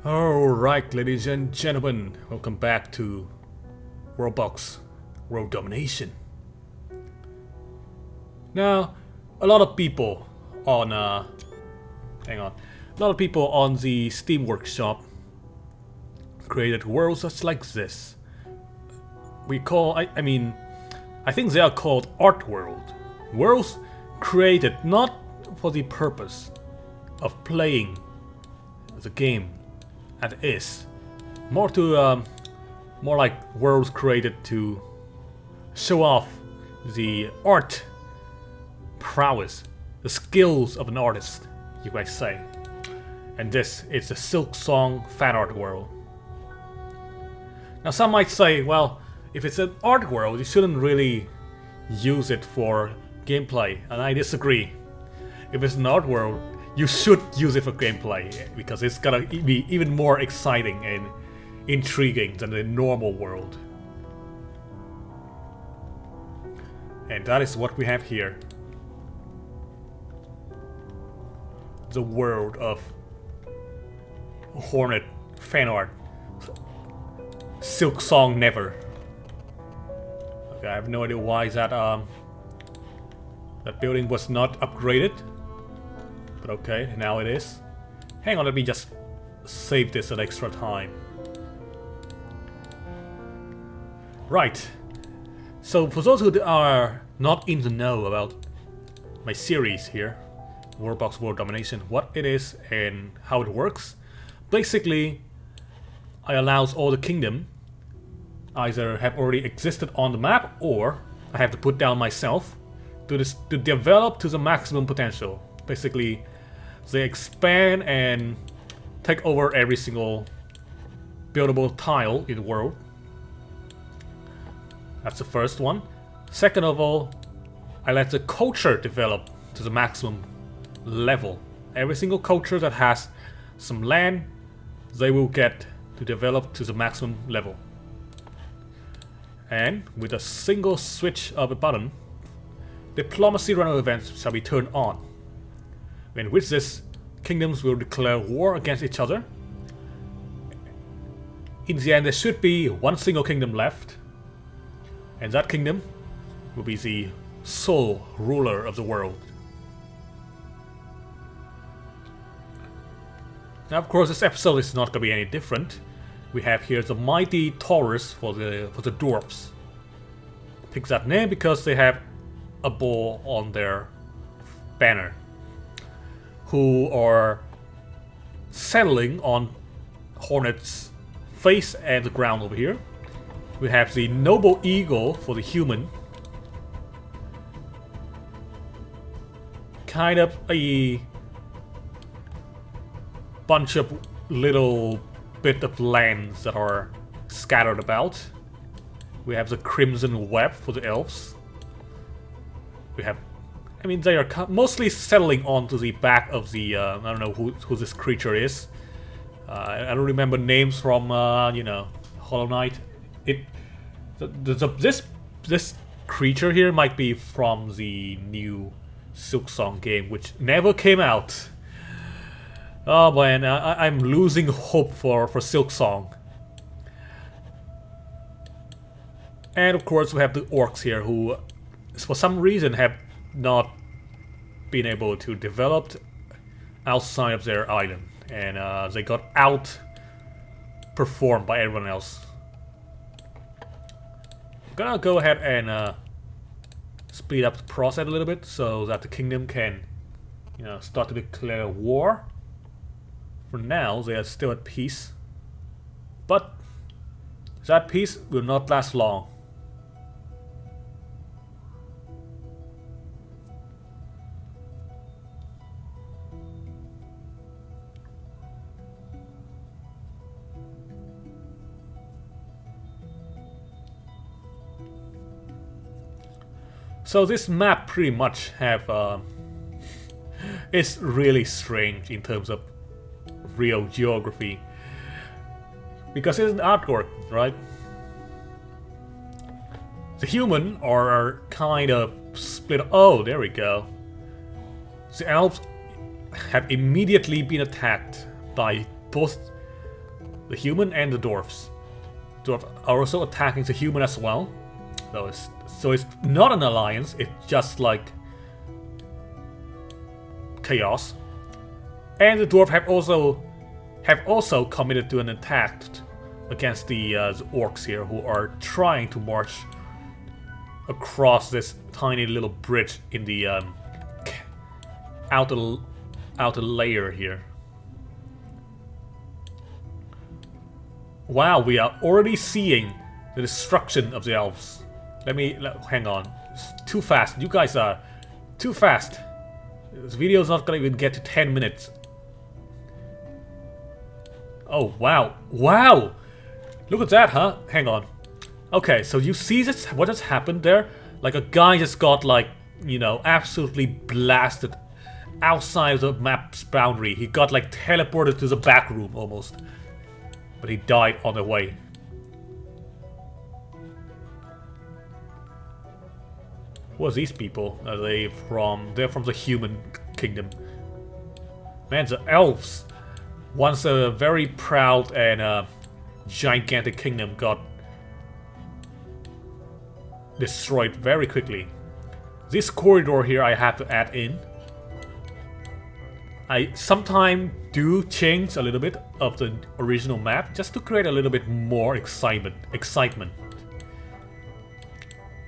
Alright, ladies and gentlemen, welcome back to WorldBox World Domination. Now, a lot of people on a lot of people on the Steam Workshop created worlds just like this. I think they are called art world. Worlds created not for the purpose of playing the game as is, more like worlds created to show off the art prowess, the skills of an artist, you might say. And this is the Silksong fan art world. Now some might say, well, if it's an art world, you shouldn't really use it for gameplay, and I disagree. If it's an art world, you should use it for gameplay, because it's gonna be even more exciting and intriguing than the normal world. And that is what we have here. The world of Hornet fan art. Silksong never. Okay, I have no idea why that building was not upgraded. But okay, now it is. Hang on, let me just save this an extra time. Right. So for those who are not in the know about my series here, WorldBox World Domination, what it is and how it works, basically I allows all the kingdom either have already existed on the map, or I have to put down myself to develop to the maximum potential. Basically, they expand and take over every single buildable tile in the world. That's the first one. Second of all, I let the culture develop to the maximum level. Every single culture that has some land, they will get to develop to the maximum level. And with a single switch of a button, diplomacy random events shall be turned on. In which this, kingdoms will declare war against each other. In the end, there should be one single kingdom left, and that kingdom will be the sole ruler of the world. Now, of course, this episode is not going to be any different. We have here the mighty Taurus for the dwarfs. Pick that name because they have a bull on their banner, who are settling on Hornet's face and the ground over here. We have the noble eagle for the human. Kind of a bunch of little bit of lands that are scattered about. We have the crimson web for the elves. We have, they are mostly settling onto the back of the, I don't know who this creature is. I don't remember names from, Hollow Knight. This creature here might be from the new Silksong game, which never came out. Oh man, I'm losing hope for Silksong. And of course we have the orcs here, who for some reason have not been able to develop outside of their island, and they got outperformed by everyone else. I'm gonna go ahead and speed up the process a little bit so that the kingdom can, start to declare war. For now, they are still at peace, but that peace will not last long. So this map pretty much have it's really strange in terms of real geography, because it's an artwork, right? The human are kind of split. Oh, there we go. The elves have immediately been attacked by both The human and the dwarfs. Dwarves are also attacking the human as well. So it's not an alliance, it's just like chaos. And the dwarf have also committed to an attack against the orcs here, who are trying to march across this tiny little bridge in the outer layer here. Wow, we are already seeing the destruction of the elves. Hang on. It's too fast. You guys are too fast. This video is not gonna even get to 10 minutes. Oh, wow. Wow! Look at that, huh? Hang on. Okay, so you see this? What has happened there? Like a guy just got, like, you know, absolutely blasted outside of the map's boundary. He got, like, teleported to the back room almost. But he died on the way. Who are these people? Are they from... They're from the human kingdom. Man, the elves. Once a very proud and gigantic kingdom got destroyed very quickly. This corridor here I have to add in. I sometimes do change a little bit of the original map just to create a little bit more excitement.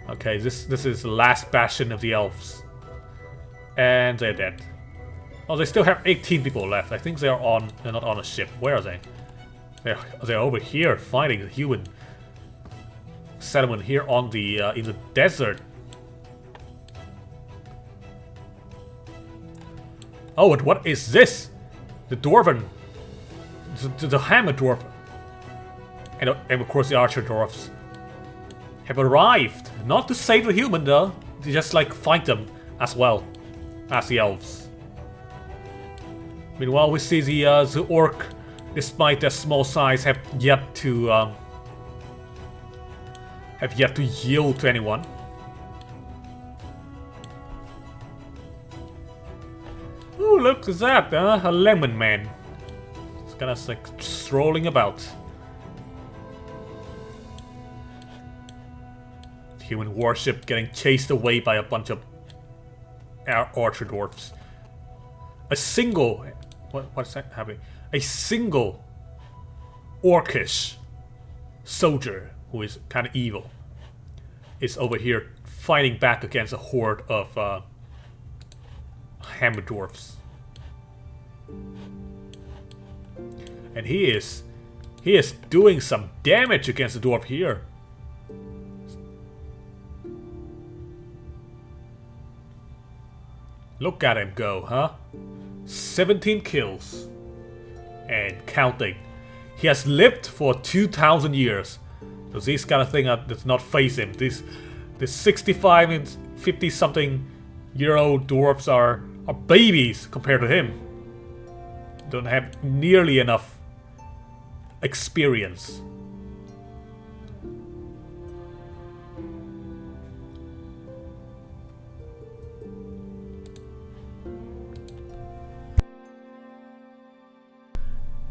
Okay, this is the last bastion of the elves. And they're dead. Oh, they still have 18 people left. I think they're not on a ship. Where are they? They're over here fighting the human settlement here on the in the desert. Oh, and what is this? The dwarven, the hammer dwarf, and of course the archer dwarfs have arrived. Not to save the human though, to just like fight them as well as the elves. Meanwhile, we see the orc, despite their small size, have yet to yield to anyone. Ooh, look at that, a lemon man. It's kind of like strolling about. Human warship getting chased away by a bunch of archer dwarfs. A single... What's that happening? A single orcish soldier who is kind of evil is over here fighting back against a horde of hammer dwarfs. And he is doing some damage against the dwarf here. Look at him go, huh? 17 kills. And counting. He has lived for 2,000 years. So this kind of thing does not face him. This 65 and 50 something year old dwarfs are babies compared to him. Don't have nearly enough experience.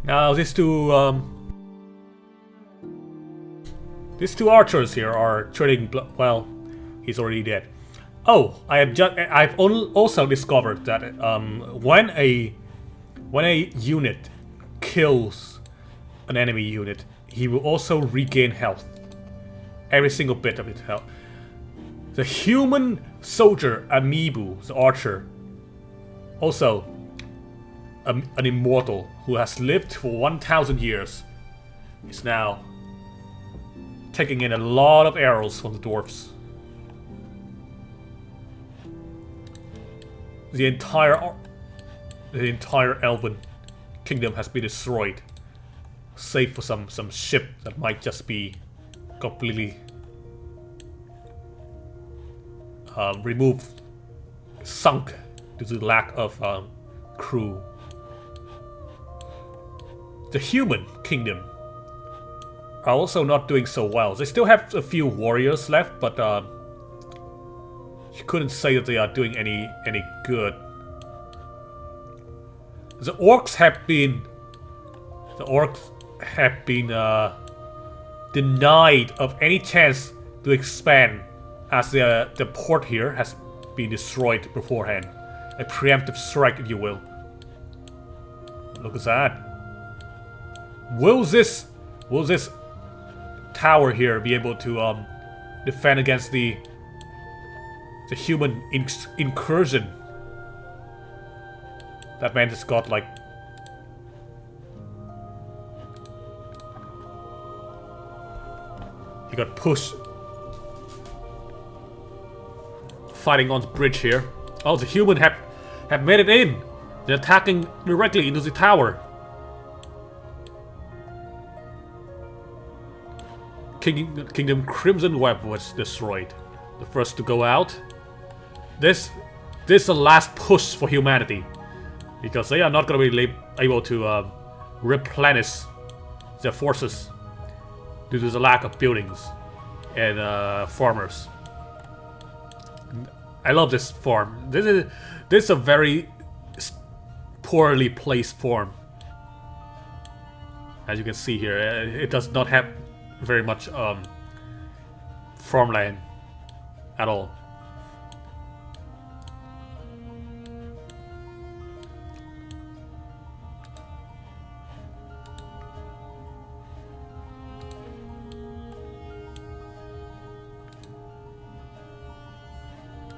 Now these two archers here are trading. Well, he's already dead. Oh, I've also discovered that when a unit kills an enemy unit, he will also regain health. Every single bit of its health. The human soldier Amiibo, the archer, also an immortal who has lived for 1,000 years, is now taking in a lot of arrows from the dwarfs. The entire elven kingdom has been destroyed, save for some ship that might just be completely removed, sunk due to the lack of crew. The human kingdom are also not doing so well. They still have a few warriors left, but you couldn't say that they are doing any good. The orcs have been denied of any chance to expand, as the port here has been destroyed beforehand. A preemptive strike, if you will. Look at that. Will this tower here be able to defend against the human incursion? That man just got like he got pushed. Fighting on the bridge here. Oh, the human have made it in. They're attacking directly into the tower. Kingdom Crimson Web was destroyed. The first to go out. This is the last push for humanity, because they are not going to be able to replenish their forces due to the lack of buildings and farmers. I love this farm. This is a very poorly placed farm. As you can see here, it does not have very much farmland at all.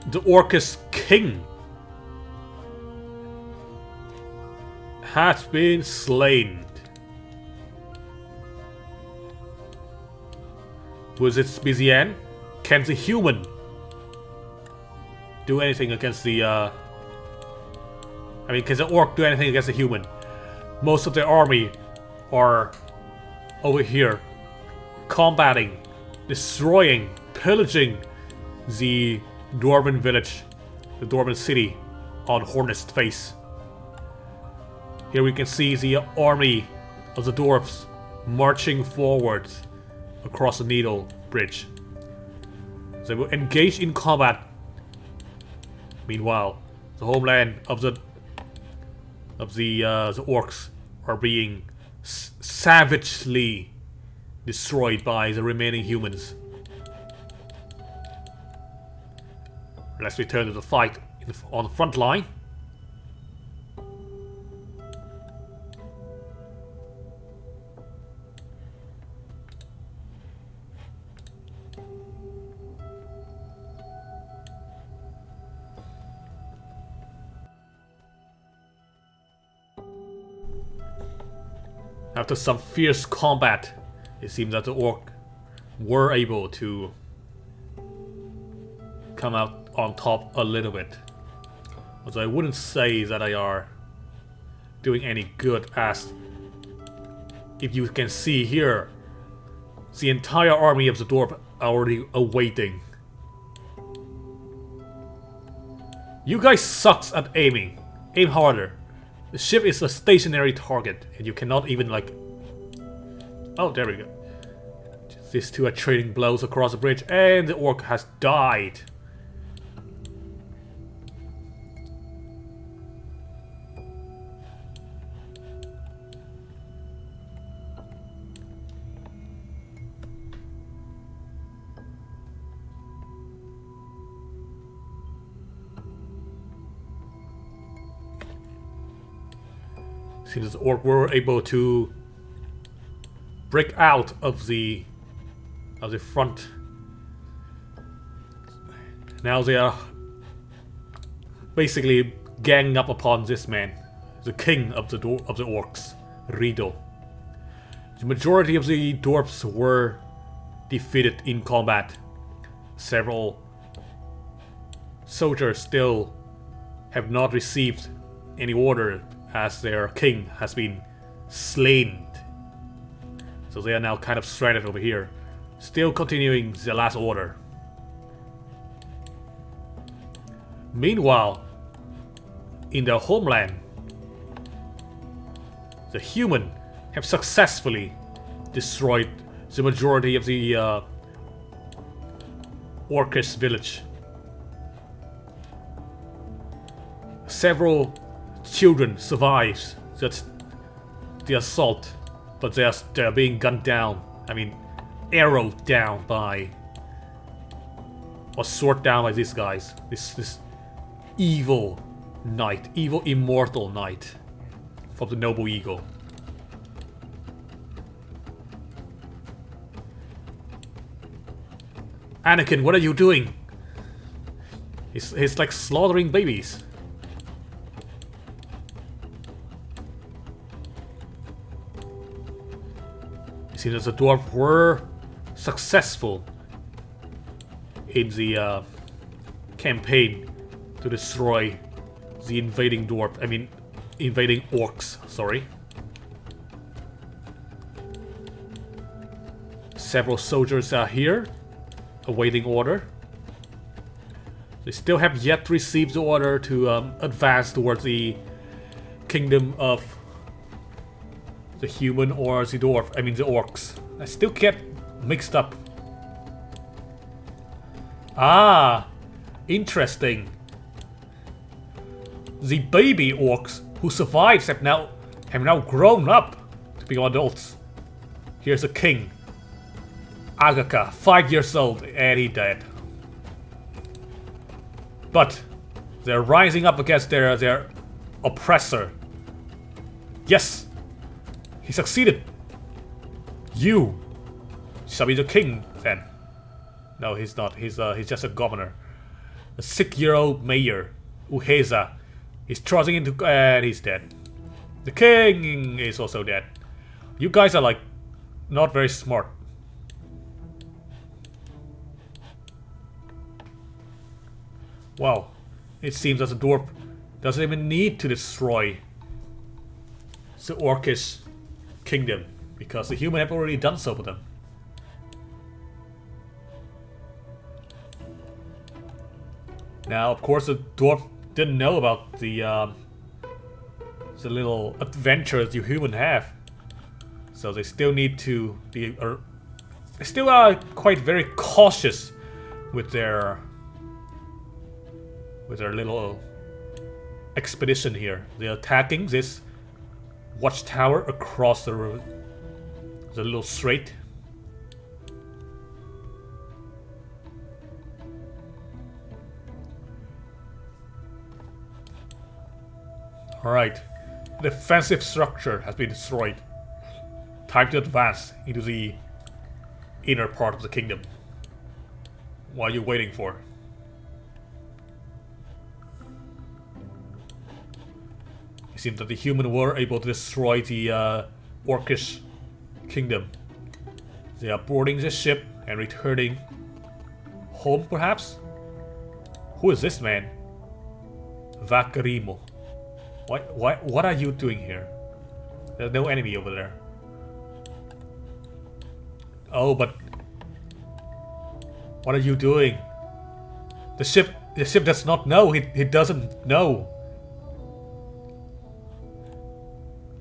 The Orcus King has been slain. Was it BZN? Can the human do anything against the I mean, can the orc do anything against the human? Most of their army are over here combating, destroying, pillaging the Dwarven village, the Dwarven city on Hornet's face. Here we can see the army of the dwarves marching forward across the Needle Bridge. They will engage in combat. Meanwhile, the homeland of the orcs are being savagely destroyed by the remaining humans. Let's return to the fight on the front line. After some fierce combat, it seems that the orc were able to come out on top a little bit. Although I wouldn't say that they are doing any good, as if you can see here, the entire army of the dwarf are already awaiting. You guys sucks at aiming. Aim harder. The ship is a stationary target, and you cannot even like... Oh, there we go. These two are trading blows across the bridge, and the orc has died. Seems the orc were able to break out of the front. Now they are basically ganging up upon this man, the king of the orcs, Rido. The majority of the dwarves were defeated in combat. Several soldiers still have not received any order, as their king has been slain. So they are now kind of stranded over here, still continuing the last order. Meanwhile, in their homeland, the human have successfully destroyed the majority of the Orcus village. Several children survived the assault but they're being gunned down. I mean, arrowed down by, or sword down by these guys. This evil knight, evil immortal knight from the noble eagle. Anakin, what are you doing? He's like slaughtering babies. You see, the dwarves were successful in the campaign to destroy the invading invading orcs, sorry. Several soldiers are here, awaiting order. They still have yet to receive the order to advance towards the kingdom of the human or the dwarf, the orcs. I still get mixed up. Ah, interesting. The baby orcs who survived have now grown up to become adults. Here's a king, Agaka, 5 years old, and he died. But they're rising up against their oppressor. Yes, he succeeded. You shall be the king then. No, he's not. He's just a governor. A 6-year-old mayor, Uheza, he's trotting into and he's dead. The king is also dead. You guys are like not very smart. Wow, it seems that the dwarf doesn't even need to destroy the orcish kingdom because the human have already done so for them. Now, of course, the dwarf didn't know about the little adventures you human have, so they still need to be. They still are quite very cautious with their little expedition here. They're attacking this watchtower across the little strait. Alright, the defensive structure has been destroyed. Time to advance into the inner part of the kingdom. What are you waiting for? It seems that the human were able to destroy the orcish kingdom. They are boarding the ship and returning home, perhaps? Who is this man? Vacarimo. What are you doing here? There's no enemy over there. Oh, but what are you doing? The ship does not know. He doesn't know.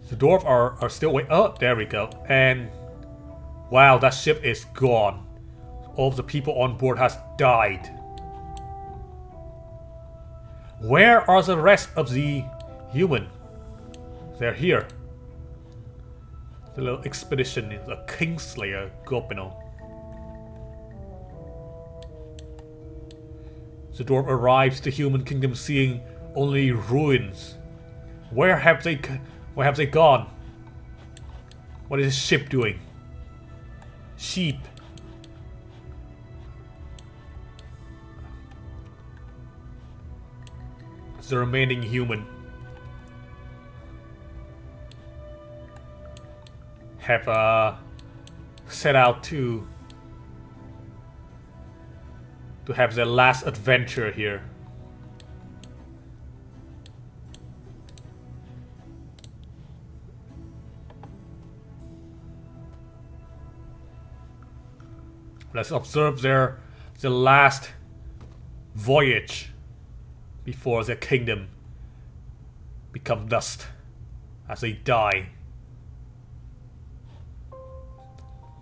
The dwarf are still waiting. Oh, there we go. And wow, that ship is gone. All of the people on board has died. Where are the rest of the human? They're here. The little expedition is a Kingslayer Gopino. The dwarf arrives to human kingdom seeing only ruins. Where have they gone? What is this ship doing? Sheep. The remaining human have set out to have their last adventure here. Let's observe their last voyage before their kingdom become dust as they die.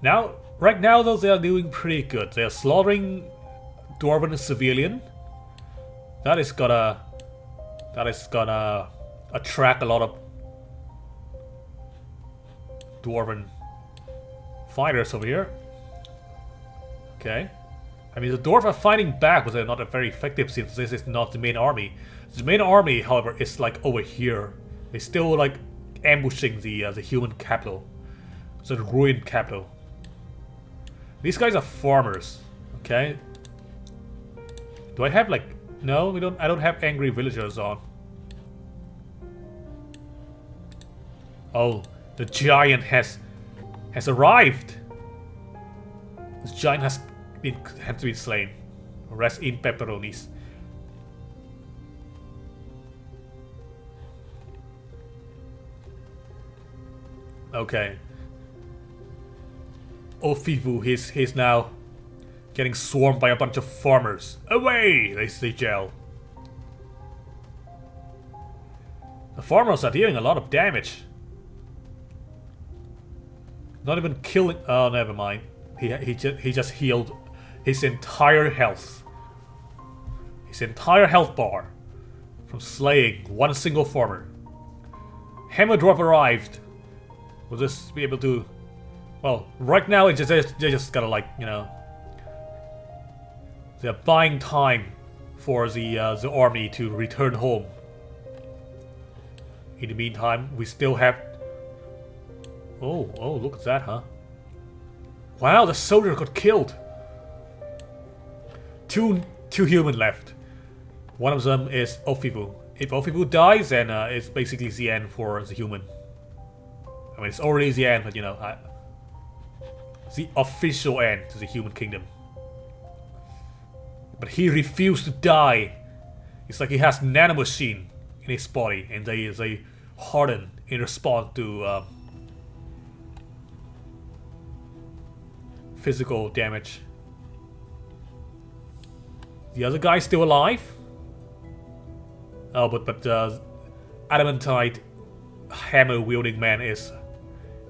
Now, right now though, they are doing pretty good. They are slaughtering dwarven civilian. That is gonna attract a lot of dwarven fighters over here. Okay. I mean, the dwarves are fighting back, but they're not very effective since this is not the main army. The main army, however, is like over here. They're still like ambushing the human capital, the ruined capital. These guys are farmers. Okay. Do I have like? No, we don't. I don't have angry villagers on. Oh, the giant has arrived. This giant has to be slain. Rest in pepperonis. Okay. Ofivu, he's now getting swarmed by a bunch of farmers. Away! They yell. The farmers are dealing a lot of damage. Not even killing. Oh, never mind. He just healed his entire health. His entire health bar from slaying one single farmer. Hammer Dwarf arrived. Will this be able to? Well, right now it's just they just gotta like, you know, they're buying time for the army to return home. In the meantime, we still have. Oh, look at that, huh? Wow, the soldier got killed. Two human left. One of them is Ofivu. If Ofivu dies, then it's basically the end for the human. I mean, it's already the end, but you know, the official end to the human kingdom. But he refused to die. It's like he has nanomachine in his body, and they harden in response to physical damage. The other guy's still alive. Oh, but adamantite hammer wielding man is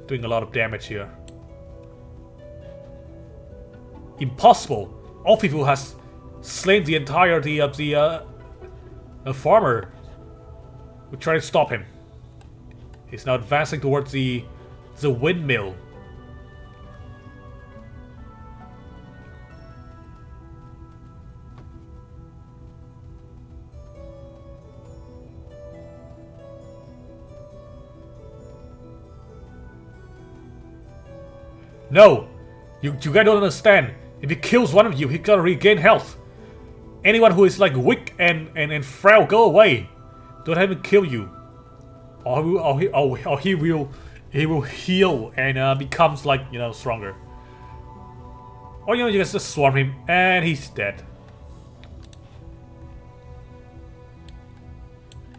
doing a lot of damage here. Impossible! Ofivu has slain the entirety of the farmer. We try to stop him. He's now advancing towards the windmill. No! You guys don't understand. If he kills one of you, he gotta regain health. Anyone who is like weak and frail, go away. Don't have him kill you. Or he will heal and becomes like, you know, stronger. Or you know, you guys just swarm him and he's dead.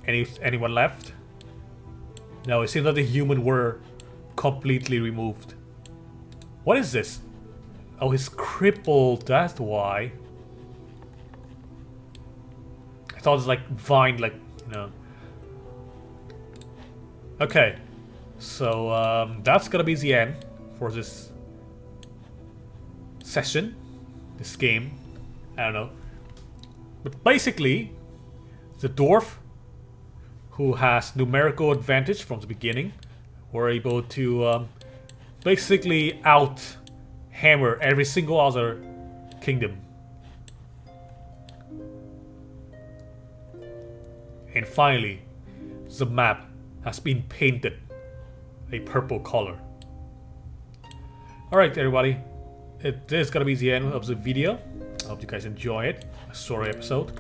Anyone left? No, it seems that the human were completely removed. What is this? Oh, he's crippled, that's why. I thought it was like vine, like, you know. Okay. So, that's gonna be the end for this session. This game. I don't know. But basically, the dwarf who has numerical advantage from the beginning were able to basically out-hammer every single other kingdom. And finally, the map has been painted a purple color. Alright everybody, this is gonna be the end of the video. I hope you guys enjoy it. A story episode.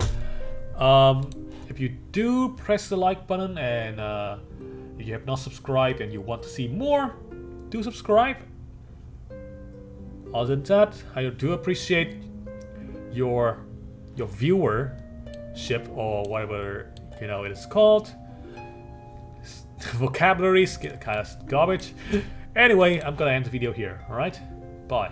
If you do, press the like button, and if you have not subscribed and you want to see more, do subscribe. Other than that, I do appreciate your viewership, or whatever, you know, it is called. Vocabulary is kind of garbage. Anyway, I'm gonna end the video here. Alright, bye.